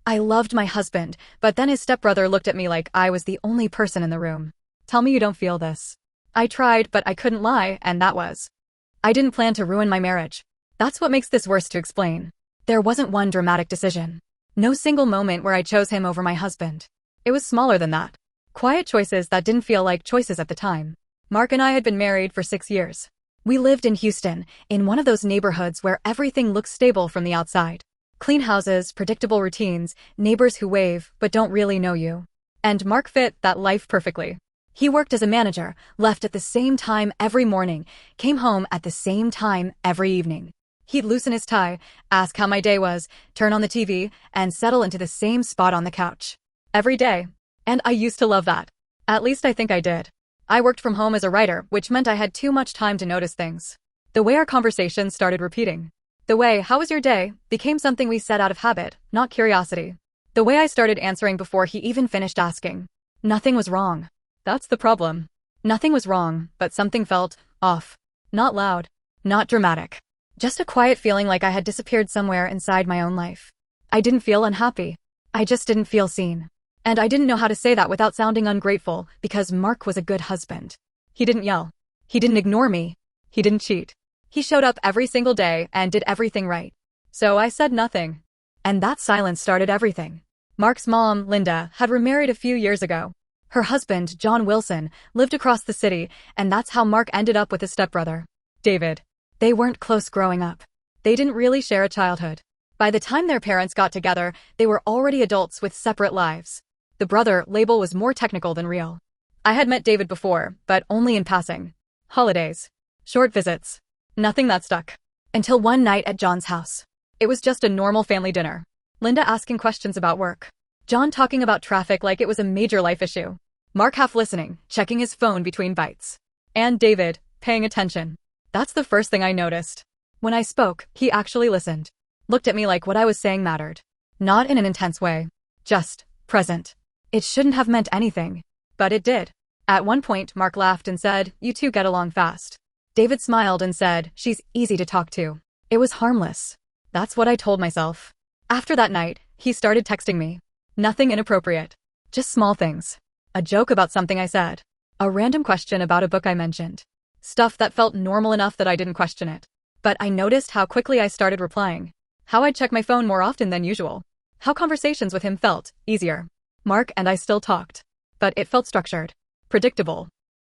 I loved my husband, but then his stepbrother looked at me like I was the only person in the room. Tell me you don't feel this. I tried, but I couldn't lie, and that was. I didn't plan to ruin my marriage. That's what makes this worse to explain. There wasn't one dramatic decision. No single moment where I chose him over my husband. It was smaller than that. Quiet choices that didn't feel like choices at the time. Mark and I had been married for 6 years. We lived in Houston, in one of those neighborhoods where everything looks stable from the outside. Clean houses, predictable routines, neighbors who wave but don't really know you. And Mark fit that life perfectly. He worked as a manager, left at the same time every morning, came home at the same time every evening. He'd loosen his tie, ask how my day was, turn on the TV, and settle into the same spot on the couch. Every day. And I used to love that. At least I think I did. I worked from home as a writer, which meant I had too much time to notice things. The way our conversations started repeating. The way, "How was your day?" became something we said out of habit, not curiosity. The way I started answering before he even finished asking. Nothing was wrong. That's the problem. Nothing was wrong, but something felt off. Not loud. Not dramatic. Just a quiet feeling like I had disappeared somewhere inside my own life. I didn't feel unhappy. I just didn't feel seen. And I didn't know how to say that without sounding ungrateful, because Mark was a good husband. He didn't yell. He didn't ignore me. He didn't cheat. He showed up every single day and did everything right. So I said nothing. And that silence started everything. Mark's mom, Linda, had remarried a few years ago. Her husband, John Wilson, lived across the city, and that's how Mark ended up with his stepbrother, David. They weren't close growing up. They didn't really share a childhood. By the time their parents got together, they were already adults with separate lives. The brother label was more technical than real. I had met David before, but only in passing. Holidays. Short visits. Nothing that stuck. Until one night at John's house. It was just a normal family dinner. Linda asking questions about work. John talking about traffic like it was a major life issue. Mark half listening, checking his phone between bites. And David, paying attention. That's the first thing I noticed. When I spoke, he actually listened. Looked at me like what I was saying mattered. Not in an intense way. Just present. It shouldn't have meant anything. But it did. At one point, Mark laughed and said, "You two get along fast." David smiled and said, "She's easy to talk to." It was harmless. That's what I told myself. After that night, he started texting me. Nothing inappropriate. Just small things. A joke about something I said. A random question about a book I mentioned. Stuff that felt normal enough that I didn't question it. But I noticed how quickly I started replying. How I'd check my phone more often than usual. How conversations with him felt easier. Mark and I still talked. But it felt structured. Predictable.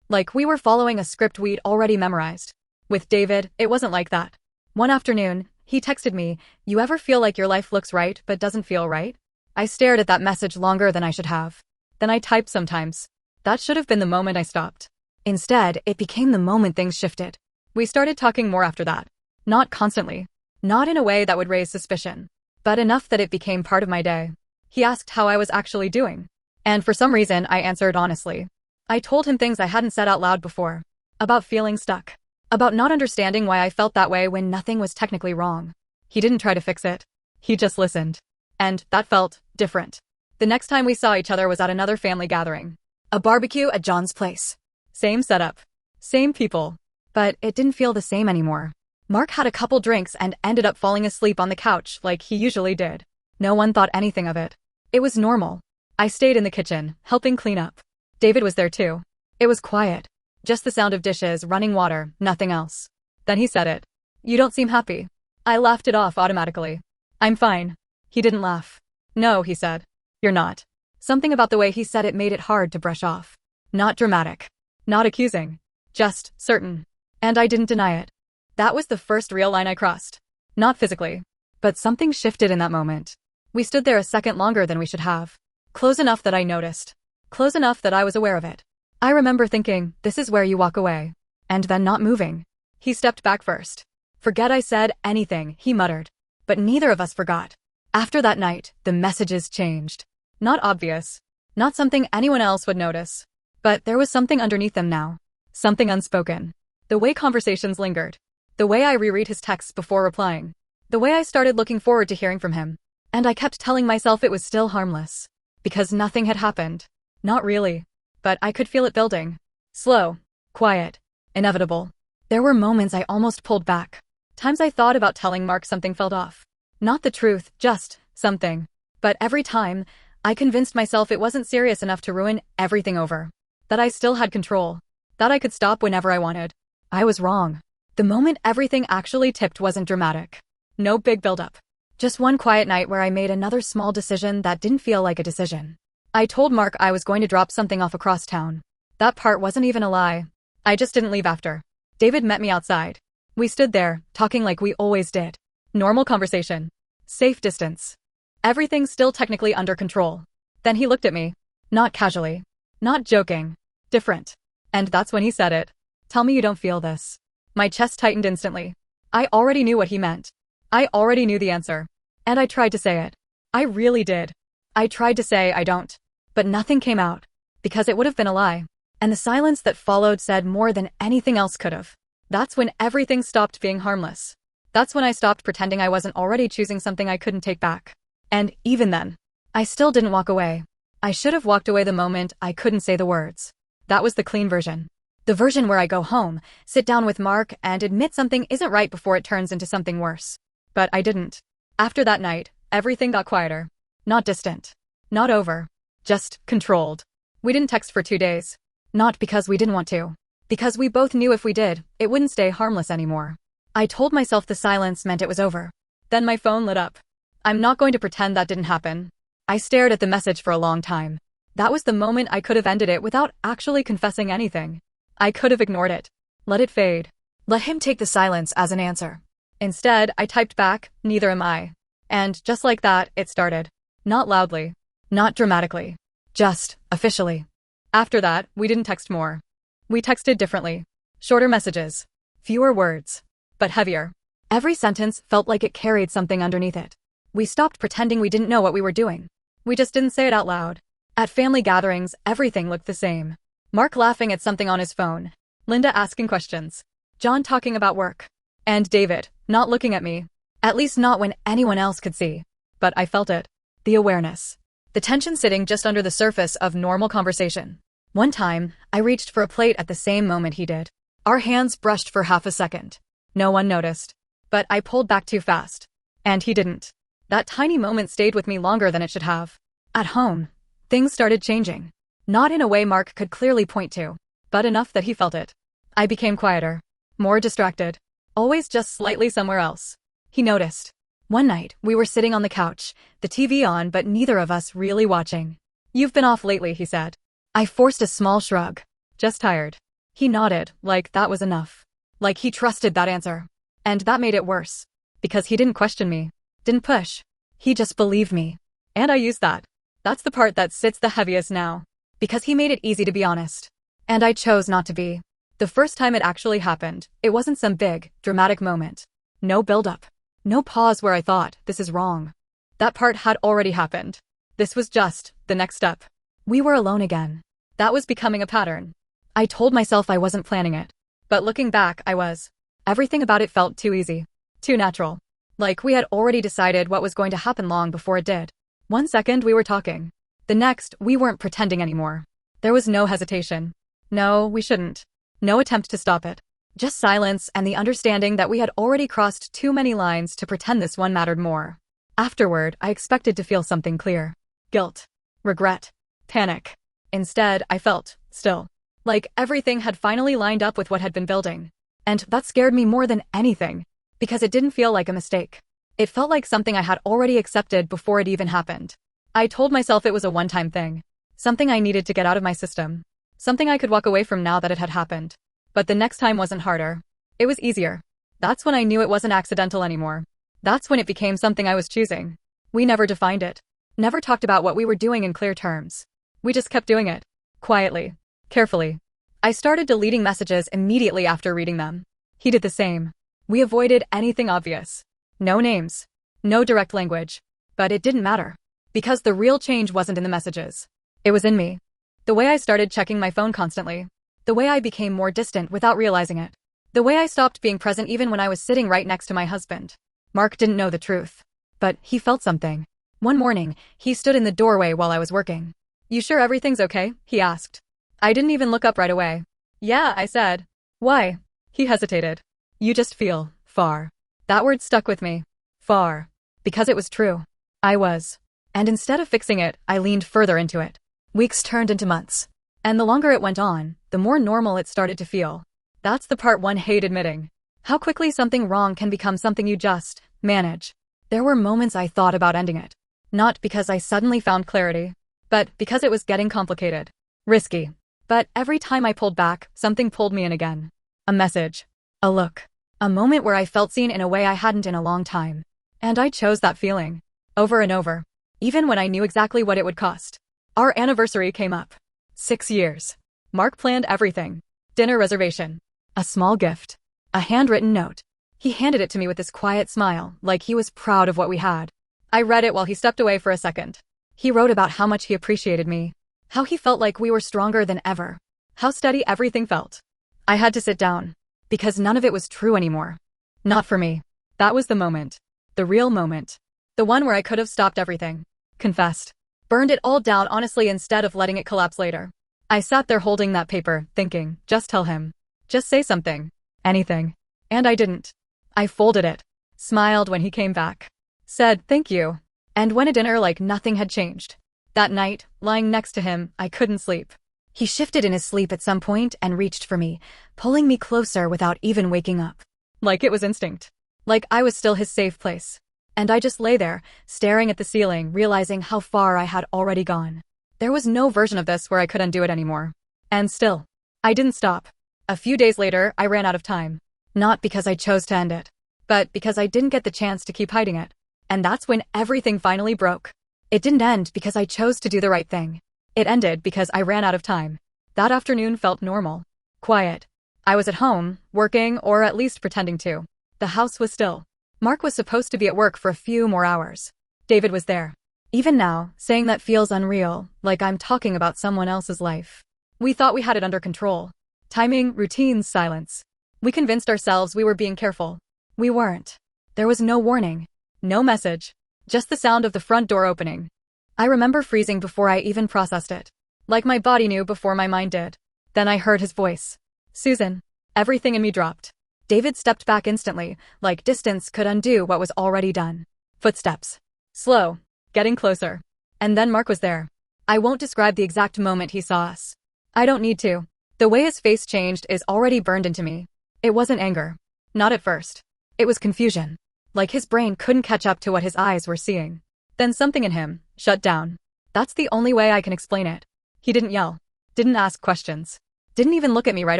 Like we were following a script we'd already memorized. With David, it wasn't like that. One afternoon, he texted me, "You ever feel like your life looks right but doesn't feel right?" I stared at that message longer than I should have. Then I typed sometimes. That should have been the moment I stopped. Instead, it became the moment things shifted. We started talking more after that. Not constantly. Not in a way that would raise suspicion. But enough that it became part of my day. He asked how I was actually doing. And for some reason, I answered honestly. I told him things I hadn't said out loud before. About feeling stuck. About not understanding why I felt that way when nothing was technically wrong. He didn't try to fix it. He just listened. And that felt different. The next time we saw each other was at another family gathering. A barbecue at John's place. Same setup. Same people. But it didn't feel the same anymore. Mark had a couple drinks and ended up falling asleep on the couch like he usually did. No one thought anything of it. It was normal. I stayed in the kitchen, helping clean up. David was there too. It was quiet. Just the sound of dishes, running water, nothing else. Then he said it. "You don't seem happy." I laughed it off automatically. "I'm fine." He didn't laugh. "No," he said. "You're not." Something about the way he said it made it hard to brush off. Not dramatic. Not accusing. Just certain. And I didn't deny it. That was the first real line I crossed. Not physically. But something shifted in that moment. We stood there a second longer than we should have. Close enough that I noticed. Close enough that I was aware of it. I remember thinking, this is where you walk away. And then not moving. He stepped back first. "Forget I said anything," he muttered. But neither of us forgot. After that night, the messages changed. Not obvious. Not something anyone else would notice. But there was something underneath them now. Something unspoken. The way conversations lingered. The way I reread his texts before replying. The way I started looking forward to hearing from him. And I kept telling myself it was still harmless. Because nothing had happened. Not really. But I could feel it building. Slow. Quiet. Inevitable. There were moments I almost pulled back. Times I thought about telling Mark something felt off. Not the truth, just something. But every time, I convinced myself it wasn't serious enough to ruin everything over. That I still had control. That I could stop whenever I wanted. I was wrong. The moment everything actually tipped wasn't dramatic. No big buildup. Just one quiet night where I made another small decision that didn't feel like a decision. I told Mark I was going to drop something off across town. That part wasn't even a lie. I just didn't leave after. David met me outside. We stood there, talking like we always did. Normal conversation. Safe distance. Everything still technically under control. Then he looked at me. Not casually. Not joking. Different. And that's when he said it. Tell me you don't feel this. My chest tightened instantly. I already knew what he meant. I already knew the answer. And I tried to say it. I really did. I tried to say I don't. But nothing came out. Because it would have been a lie. And the silence that followed said more than anything else could have. That's when everything stopped being harmless. That's when I stopped pretending I wasn't already choosing something I couldn't take back. And even then, I still didn't walk away. I should have walked away the moment I couldn't say the words. That was the clean version. The version where I go home, sit down with Mark, and admit something isn't right before it turns into something worse. But I didn't. After that night, everything got quieter. Not distant. Not over. Just controlled. We didn't text for 2 days. Not because we didn't want to. Because we both knew if we did, it wouldn't stay harmless anymore. I told myself the silence meant it was over. Then my phone lit up. I'm not going to pretend that didn't happen. I stared at the message for a long time. That was the moment I could have ended it without actually confessing anything. I could have ignored it. Let it fade. Let him take the silence as an answer. Instead, I typed back, neither am I. And just like that, it started. Not loudly. Not dramatically. Just, officially. After that, we didn't text more. We texted differently. Shorter messages. Fewer words. But heavier. Every sentence felt like it carried something underneath it. We stopped pretending we didn't know what we were doing. We just didn't say it out loud. At family gatherings, everything looked the same. Mark laughing at something on his phone. Linda asking questions. John talking about work. And David, not looking at me. At least not when anyone else could see. But I felt it. The awareness. The tension sitting just under the surface of normal conversation. One time, I reached for a plate at the same moment he did. Our hands brushed for half a second. No one noticed. But I pulled back too fast. And he didn't. That tiny moment stayed with me longer than it should have. At home, things started changing. Not in a way Mark could clearly point to, but enough that he felt it. I became quieter. More distracted. Always just slightly somewhere else. He noticed. One night, we were sitting on the couch, the TV on but neither of us really watching. You've been off lately, he said. I forced a small shrug. Just tired. He nodded, like that was enough. Like he trusted that answer. And that made it worse. Because he didn't question me. Didn't push. He just believed me. And I used that. That's the part that sits the heaviest now. Because he made it easy to be honest. And I chose not to be. The first time it actually happened, it wasn't some big, dramatic moment. No build-up. No pause where I thought, this is wrong. That part had already happened. This was just the next step. We were alone again. That was becoming a pattern. I told myself I wasn't planning it. But looking back, I was. Everything about it felt too easy. Too natural. Like we had already decided what was going to happen long before it did. 1 second we were talking. The next, we weren't pretending anymore. There was no hesitation. No, we shouldn't. No attempt to stop it. Just silence and the understanding that we had already crossed too many lines to pretend this one mattered more. Afterward, I expected to feel something clear. Guilt. Regret. Panic. Instead, I felt, still, like everything had finally lined up with what had been building. And that scared me more than anything. Because it didn't feel like a mistake. It felt like something I had already accepted before it even happened. I told myself it was a one-time thing. Something I needed to get out of my system. Something I could walk away from now that it had happened. But the next time wasn't harder. It was easier. That's when I knew it wasn't accidental anymore. That's when it became something I was choosing. We never defined it. Never talked about what we were doing in clear terms. We just kept doing it. Quietly. Carefully. I started deleting messages immediately after reading them. He did the same. We avoided anything obvious. No names. No direct language. But it didn't matter. Because the real change wasn't in the messages. It was in me. The way I started checking my phone constantly. The way I became more distant without realizing it. The way I stopped being present even when I was sitting right next to my husband. Mark didn't know the truth. But he felt something. One morning, he stood in the doorway while I was working. You sure everything's okay? He asked. I didn't even look up right away. Yeah, I said. Why? He hesitated. You just feel far. That word stuck with me. Far. Because it was true. I was. And instead of fixing it, I leaned further into it. Weeks turned into months. And the longer it went on, the more normal it started to feel. That's the part one hates admitting. How quickly something wrong can become something you just manage. There were moments I thought about ending it. Not because I suddenly found clarity, but because it was getting complicated. Risky. But every time I pulled back, something pulled me in again. A message. A look. A moment where I felt seen in a way I hadn't in a long time. And I chose that feeling. Over and over. Even when I knew exactly what it would cost. Our anniversary came up. 6 years. Mark planned everything. Dinner reservation. A small gift. A handwritten note. He handed it to me with this quiet smile, like he was proud of what we had. I read it while he stepped away for a second. He wrote about how much he appreciated me. How he felt like we were stronger than ever. How steady everything felt. I had to sit down. Because none of it was true anymore. Not for me. That was the moment. The real moment. The one where I could have stopped everything. Confessed. Burned it all down honestly instead of letting it collapse later. I sat there holding that paper, thinking, just tell him. Just say something. Anything. And I didn't. I folded it. Smiled when he came back. Said, thank you. And went to dinner like nothing had changed. That night, lying next to him, I couldn't sleep. He shifted in his sleep at some point and reached for me, pulling me closer without even waking up. Like it was instinct. Like I was still his safe place. And I just lay there, staring at the ceiling, realizing how far I had already gone. There was no version of this where I could undo it anymore. And still, I didn't stop. A few days later, I ran out of time. Not because I chose to end it, but because I didn't get the chance to keep hiding it. And that's when everything finally broke. It didn't end because I chose to do the right thing. It ended because I ran out of time. That afternoon felt normal. Quiet. I was at home, working, or at least pretending to. The house was still. Mark was supposed to be at work for a few more hours. David was there. Even now, saying that feels unreal, like I'm talking about someone else's life. We thought we had it under control. Timing, routines, silence. We convinced ourselves we were being careful. We weren't. There was no warning. No message. Just the sound of the front door opening. I remember freezing before I even processed it. Like my body knew before my mind did. Then I heard his voice. Susan. Everything in me dropped. David stepped back instantly, like distance could undo what was already done. Footsteps. Slow. Getting closer. And then Mark was there. I won't describe the exact moment he saw us. I don't need to. The way his face changed is already burned into me. It wasn't anger. Not at first. It was confusion. Like his brain couldn't catch up to what his eyes were seeing. Then something in him shut down. That's the only way I can explain it. He didn't yell. Didn't ask questions. Didn't even look at me right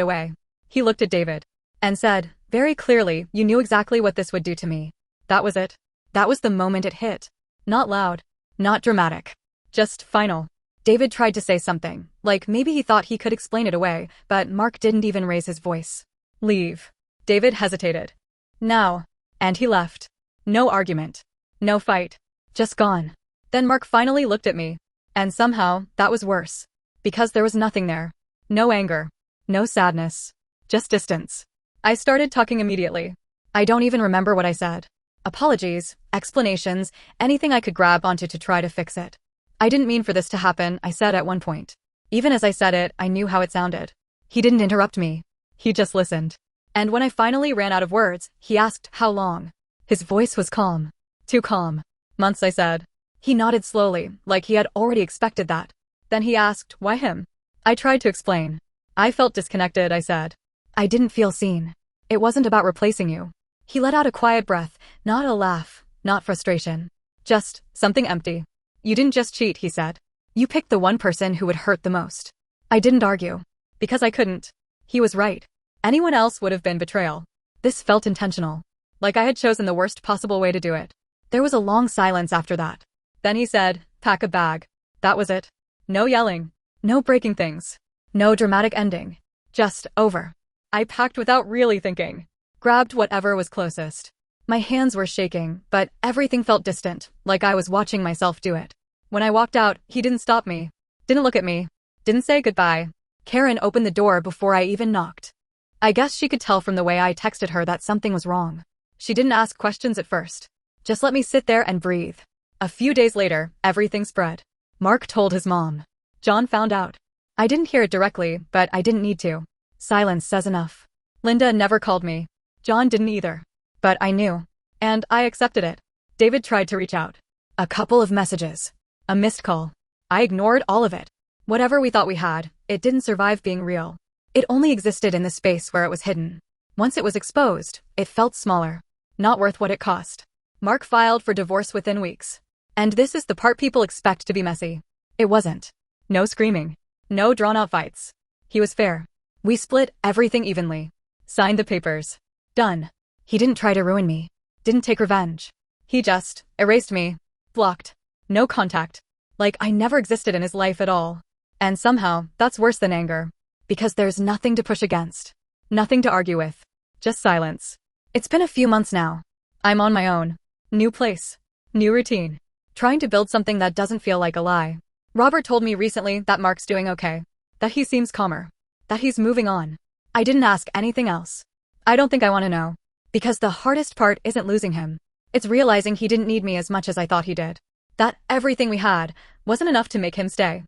away. He looked at David. And said, very clearly, you knew exactly what this would do to me. That was it. That was the moment it hit. Not loud. Not dramatic. Just final. David tried to say something, like maybe he thought he could explain it away, but Mark didn't even raise his voice. Leave. David hesitated. Now. And he left. No argument. No fight. Just gone. Then Mark finally looked at me. And somehow, that was worse. Because there was nothing there. No anger. No sadness. Just distance. I started talking immediately. I don't even remember what I said. Apologies, explanations, anything I could grab onto to try to fix it. I didn't mean for this to happen, I said at one point. Even as I said it, I knew how it sounded. He didn't interrupt me. He just listened. And when I finally ran out of words, he asked, how long? His voice was calm. Too calm. Months, I said. He nodded slowly, like he had already expected that. Then he asked, why him? I tried to explain. I felt disconnected, I said. I didn't feel seen. It wasn't about replacing you. He let out a quiet breath, not a laugh, not frustration. Just something empty. You didn't just cheat, he said. You picked the one person who would hurt the most. I didn't argue. Because I couldn't. He was right. Anyone else would have been betrayal. This felt intentional. Like I had chosen the worst possible way to do it. There was a long silence after that. Then he said, pack a bag. That was it. No yelling. No breaking things. No dramatic ending. Just over. I packed without really thinking. Grabbed whatever was closest. My hands were shaking, but everything felt distant, like I was watching myself do it. When I walked out, he didn't stop me. Didn't look at me. Didn't say goodbye. Karen opened the door before I even knocked. I guess she could tell from the way I texted her that something was wrong. She didn't ask questions at first. Just let me sit there and breathe. A few days later, everything spread. Mark told his mom. John found out. I didn't hear it directly, but I didn't need to. Silence says enough. Linda never called me. John didn't either. But I knew. And I accepted it. David tried to reach out. A couple of messages. A missed call. I ignored all of it. Whatever we thought we had, it didn't survive being real. It only existed in the space where it was hidden. Once it was exposed, it felt smaller. Not worth what it cost. Mark filed for divorce within weeks. And this is the part people expect to be messy. It wasn't. No screaming. No drawn-out fights. He was fair. We split everything evenly. Signed the papers. Done. He didn't try to ruin me. Didn't take revenge. He just erased me. Blocked. No contact. Like I never existed in his life at all. And somehow, that's worse than anger. Because there's nothing to push against. Nothing to argue with. Just silence. It's been a few months now. I'm on my own. New place. New routine. Trying to build something that doesn't feel like a lie. Robert told me recently that Mark's doing okay. That he seems calmer. That he's moving on. I didn't ask anything else. I don't think I want to know. Because the hardest part isn't losing him. It's realizing he didn't need me as much as I thought he did. That everything we had wasn't enough to make him stay.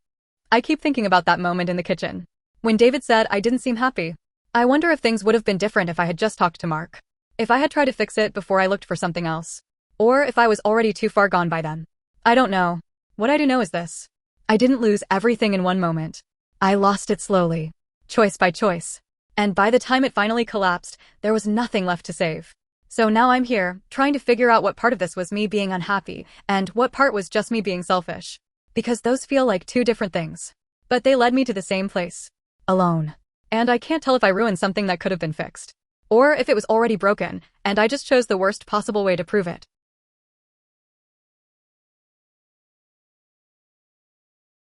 I keep thinking about that moment in the kitchen. When David said I didn't seem happy. I wonder if things would have been different if I had just talked to Mark. If I had tried to fix it before I looked for something else. Or if I was already too far gone by then. I don't know. What I do know is this. I didn't lose everything in one moment. I lost it slowly. Choice by choice. And by the time it finally collapsed, there was nothing left to save. So now I'm here, trying to figure out what part of this was me being unhappy, and what part was just me being selfish. Because those feel like two different things. But they led me to the same place. Alone. And I can't tell if I ruined something that could have been fixed. Or if it was already broken, and I just chose the worst possible way to prove it.